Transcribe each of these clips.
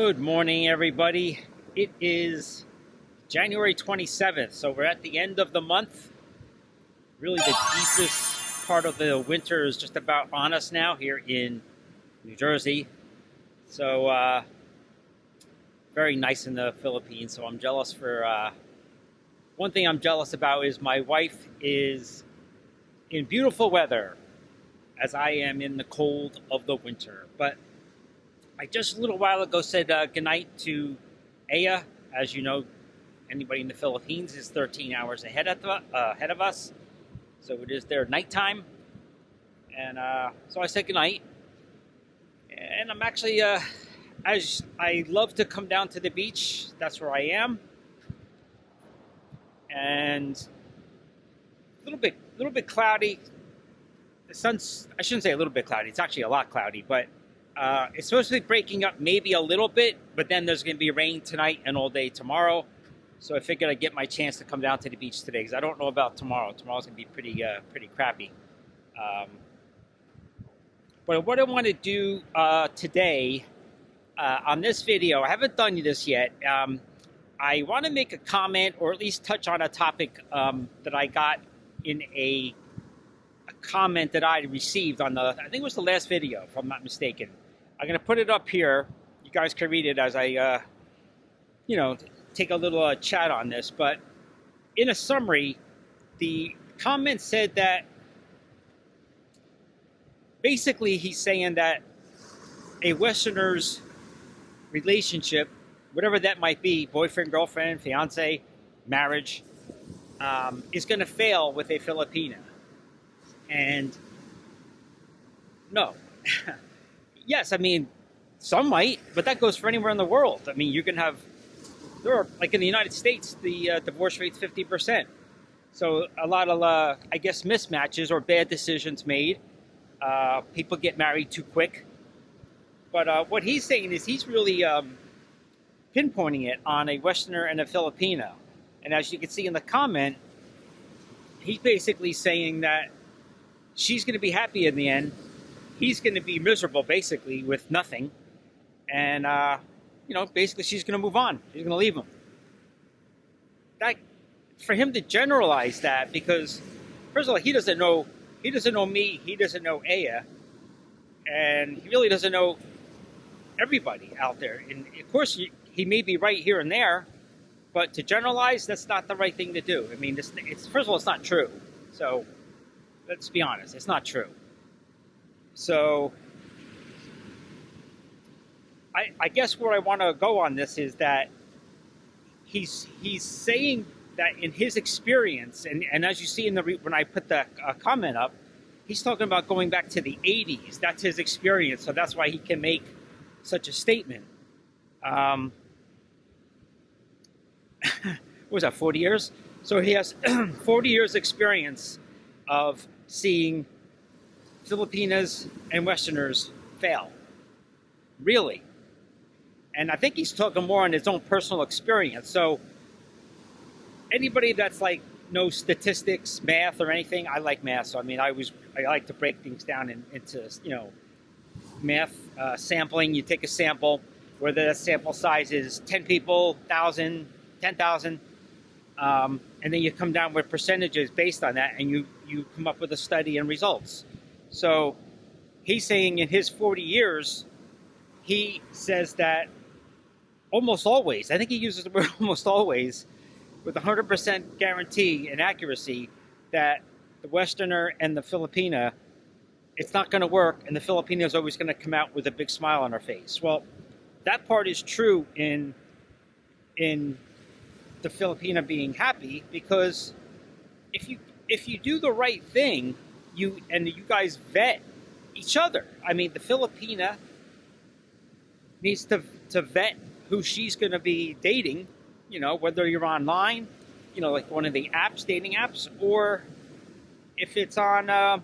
Good morning, everybody. It is January 27th, so we're at the end of the month. Really, the deepest part of the winter is just about on us now here in New Jersey. So, very nice in the Philippines, so I'm jealous for... one thing I'm jealous about is my wife is in beautiful weather, as I am in the cold of the winter. But I just a little while ago said goodnight to Aya. As you know, anybody in the Philippines is 13 hours ahead of us. So it is their nighttime. And so I said goodnight. And I'm actually, as I love to come down to the beach, that's where I am. And a little bit cloudy. The sun's, I shouldn't say a little bit cloudy, it's actually a lot cloudy, but it's supposed to be breaking up maybe a little bit, but then there's going to be rain tonight and all day tomorrow. So I figured I'd get my chance to come down to the beach today, because I don't know about tomorrow. Tomorrow's going to be pretty crappy. But what I want to do today on this video, I haven't done this yet. I want to make a comment, or at least touch on a topic that I got in a comment that I received on I think it was the last video, if I'm not mistaken. I'm going to put it up here. You guys can read it as I, take a little chat on this. But in a summary, the comment said that basically he's saying that a Westerner's relationship, whatever that might be, boyfriend, girlfriend, fiance, marriage, is going to fail with a Filipina. And no. Yes, I mean, some might, but that goes for anywhere in the world. I mean, you can have, there are, like in the United States, the divorce rate's 50%. So a lot of, I guess, mismatches or bad decisions made. People get married too quick. But what he's saying is he's really pinpointing it on a Westerner and a Filipina. And as you can see in the comment, he's basically saying that she's going to be happy in the end. He's going to be miserable, basically, with nothing. And, basically she's going to move on. She's going to leave him. That, for him to generalize that, because, first of all, he doesn't know me, he doesn't know Aya, and he really doesn't know everybody out there. And, of course, he may be right here and there, but to generalize, that's not the right thing to do. I mean, it's first of all, it's not true. So let's be honest, it's not true. So I guess where I want to go on this is that he's saying that in his experience, and as you see when I put the comment up, he's talking about going back to the 80s. That's his experience, so that's why he can make such a statement. What was that, 40 years? So he has 40 years experience of seeing Filipinas and Westerners fail. Really. And I think he's talking more on his own personal experience. So anybody that's like no statistics, math, or anything, I like math. So I mean, I like to break things down into math sampling. You take a sample, whether that sample size is 10 people, 1,000, 10,000, and then you come down with percentages based on that, and you come up with a study and results. So he's saying in his 40 years, he says that almost always, I think he uses the word almost always, with 100% guarantee and accuracy, that the Westerner and the Filipina, it's not going to work, and the Filipina is always going to come out with a big smile on her face. Well, that part is true in the Filipina being happy, because if you do the right thing, you guys vet each other. I mean, the Filipina needs to vet who she's going to be dating, whether you're online, like one of the apps, dating apps, or if it's on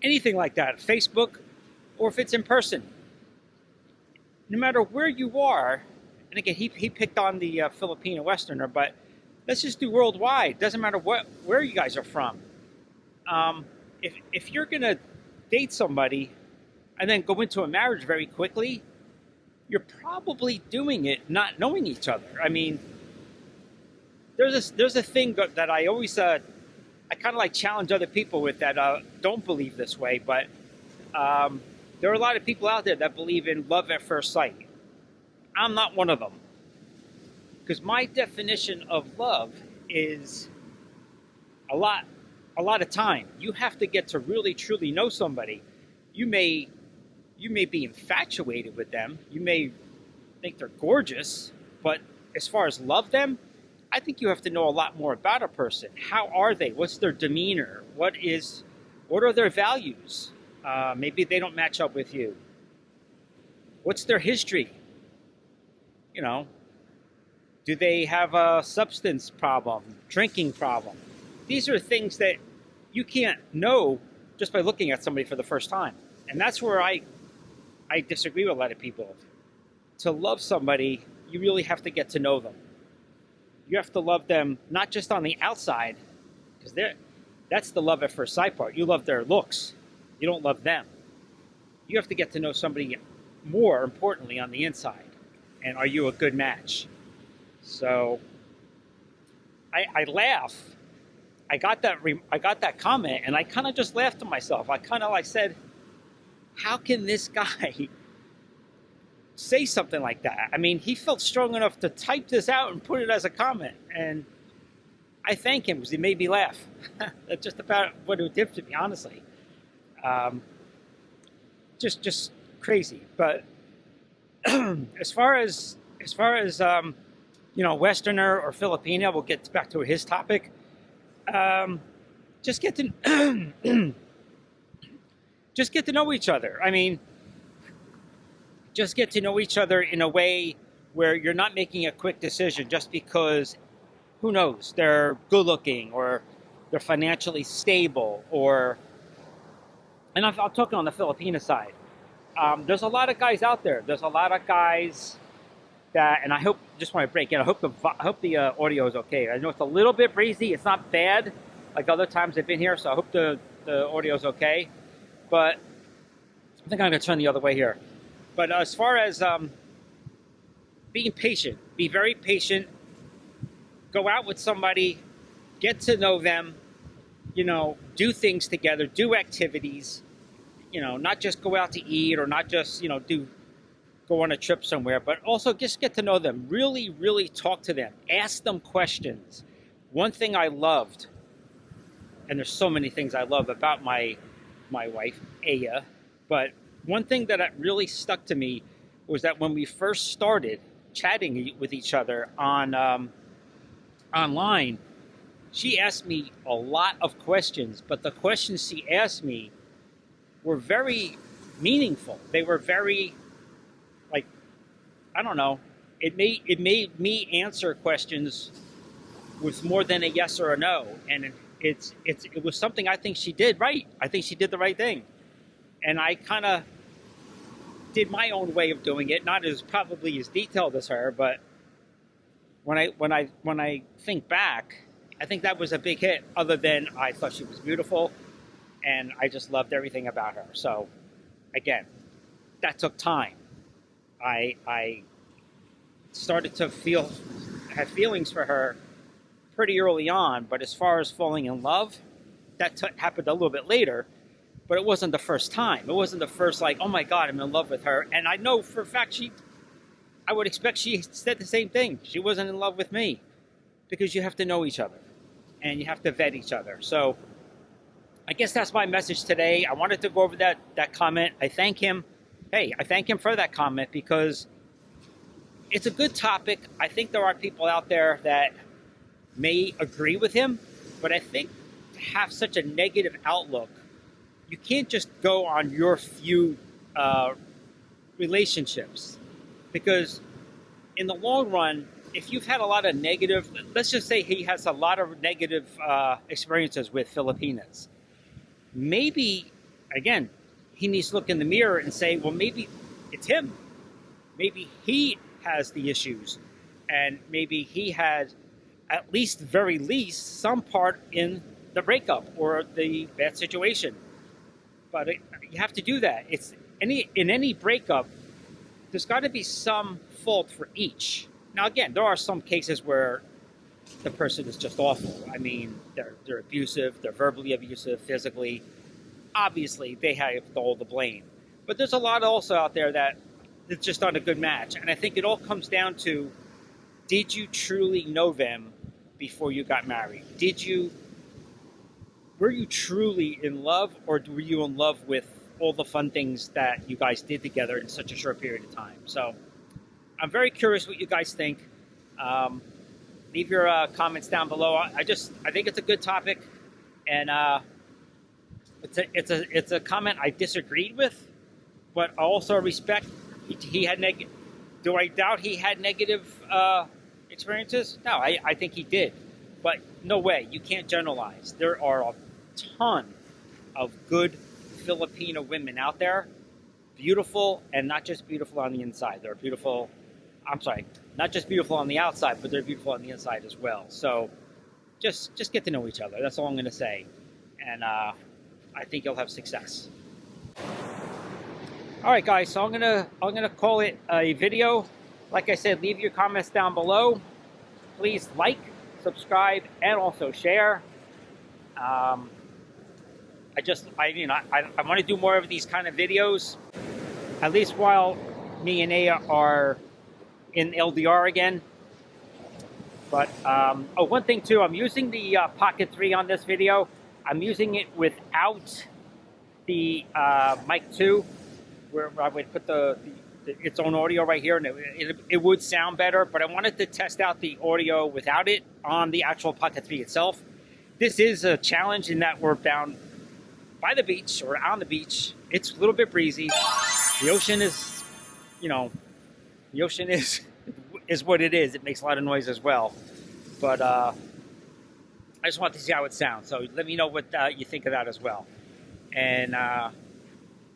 anything like that, Facebook, or if it's in person. No matter where you are, and again, he picked on the Filipino Westerner, but let's just do worldwide. Doesn't matter where you guys are from. If you're going to date somebody and then go into a marriage very quickly, you're probably doing it not knowing each other. I mean, there's a thing that I always I kind of like challenge other people with that don't believe this way, but there are a lot of people out there that believe in love at first sight. I'm not one of them, because my definition of love is a lot of time. You have to get to really truly know somebody. You may be infatuated with them. You may think they're gorgeous, but as far as love them, I think you have to know a lot more about a person. How are they? What's their demeanor? What are their values? Maybe they don't match up with you. What's their history? You know, do they have a substance problem, drinking problem? These are things that you can't know just by looking at somebody for the first time. And that's where I disagree with a lot of people. To love somebody, you really have to get to know them. You have to love them not just on the outside, because that's the love at first sight part. You love their looks. You don't love them. You have to get to know somebody more importantly on the inside. And are you a good match? So I laugh. I got that comment, and I kind of just laughed to myself. I kind of like said, how can this guy say something like that? I mean, he felt strong enough to type this out and put it as a comment, and I thank him because he made me laugh. That's just about what it did to me, honestly. Just crazy. But as far as Westerner or Filipina, we'll get back to his topic. Just get to just get to know each other. I mean, just get to know each other in a way where you're not making a quick decision just because, who knows, they're good looking or they're financially stable, and I'm talking on the Filipina side. There's a lot of guys out there. There's a lot of guys that, and I hope, just want to break in, I hope the audio is okay. I know it's a little bit breezy. It's not bad like other times I've been here, so I hope the audio is okay. But I think I'm going to turn the other way here. But as far as being patient, be very patient. Go out with somebody, get to know them, do things together, do activities, not just go out to eat or not just, go on a trip somewhere, but also just get to know them. Really, really talk to them. Ask them questions. One thing I loved, and there's so many things I love about my wife, Aya, but one thing that really stuck to me was that when we first started chatting with each other on online, she asked me a lot of questions, but the questions she asked me were very meaningful. They were very, I don't know, it made me answer questions with more than a yes or a no, and it was something I think she did right. I think she did the right thing, and I kind of did my own way of doing it, not as probably as detailed as her, but when I think back, I think that was a big hit. Other than I thought she was beautiful, and I just loved everything about her. So, again, that took time. I started to have feelings for her pretty early on, but as far as falling in love, that happened a little bit later. But it wasn't the first time. It wasn't the first oh my God, I'm in love with her. And I know for a fact I would expect she said the same thing. She wasn't in love with me, because you have to know each other and you have to vet each other. So I guess that's my message today. I wanted to go over that comment. I thank him. Hey, I thank him for that comment because it's a good topic. I think there are people out there that may agree with him, but I think to have such a negative outlook, you can't just go on your few relationships, because in the long run, if you've had a lot of negative, let's just say he has a lot of negative experiences with Filipinas, maybe, again, he needs to look in the mirror and say, well, maybe it's him. Maybe he has the issues, and maybe he had, at least, very least, some part in the breakup or the bad situation. But you have to do that. In any breakup, there's got to be some fault for each. Now, again, there are some cases where the person is just awful. I mean, they're abusive, they're verbally abusive, physically. Obviously, they have all the blame. But there's a lot also out there that it's just not a good match. And I think it all comes down to, did you truly know them before you got married? Were you truly in love, or were you in love with all the fun things that you guys did together in such a short period of time? So I'm very curious what you guys think. Leave your comments down below. I think it's a good topic, and it's a comment I disagreed with, but I also respect. He had negative. Do I doubt he had negative experiences? No, I think he did, but no way. You can't generalize. There are a ton of good Filipino women out there, beautiful, and not just beautiful on the inside. They're beautiful. I'm sorry, not just beautiful on the outside, but they're beautiful on the inside as well. So just get to know each other. That's all I'm going to say, and I think you'll have success. All right, guys. So I'm gonna call it a video. Like I said, leave your comments down below. Please like, subscribe, and also share. I want to do more of these kind of videos, at least while me and Aya are in LDR again. But one thing too, I'm using the Pocket 3 on this video. I'm using it without the mic 2, where I would put its own audio right here, and it would sound better. But I wanted to test out the audio without it on the actual Pocket 3 itself. This is a challenge in that we're down by the beach, or on the beach. It's a little bit breezy. The ocean is, the ocean is what it is. It makes a lot of noise as well. But I just want to see how it sounds. So let me know what you think of that as well. And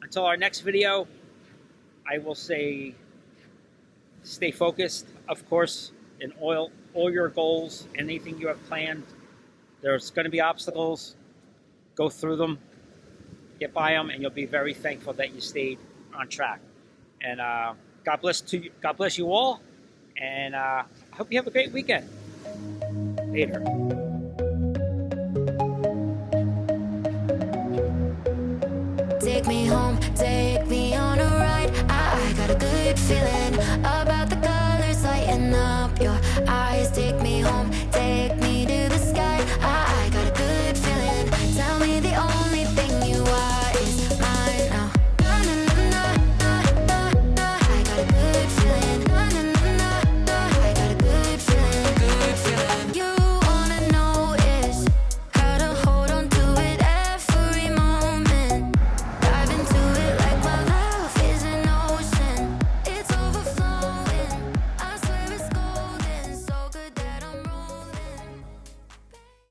until our next video, I will say, stay focused, of course, in all your goals, anything you have planned. There's going to be obstacles. Go through them. Get by them, and you'll be very thankful that you stayed on track. And God bless you all, and I hope you have a great weekend. Later. Take me home, take me on a ride. I got a good feeling.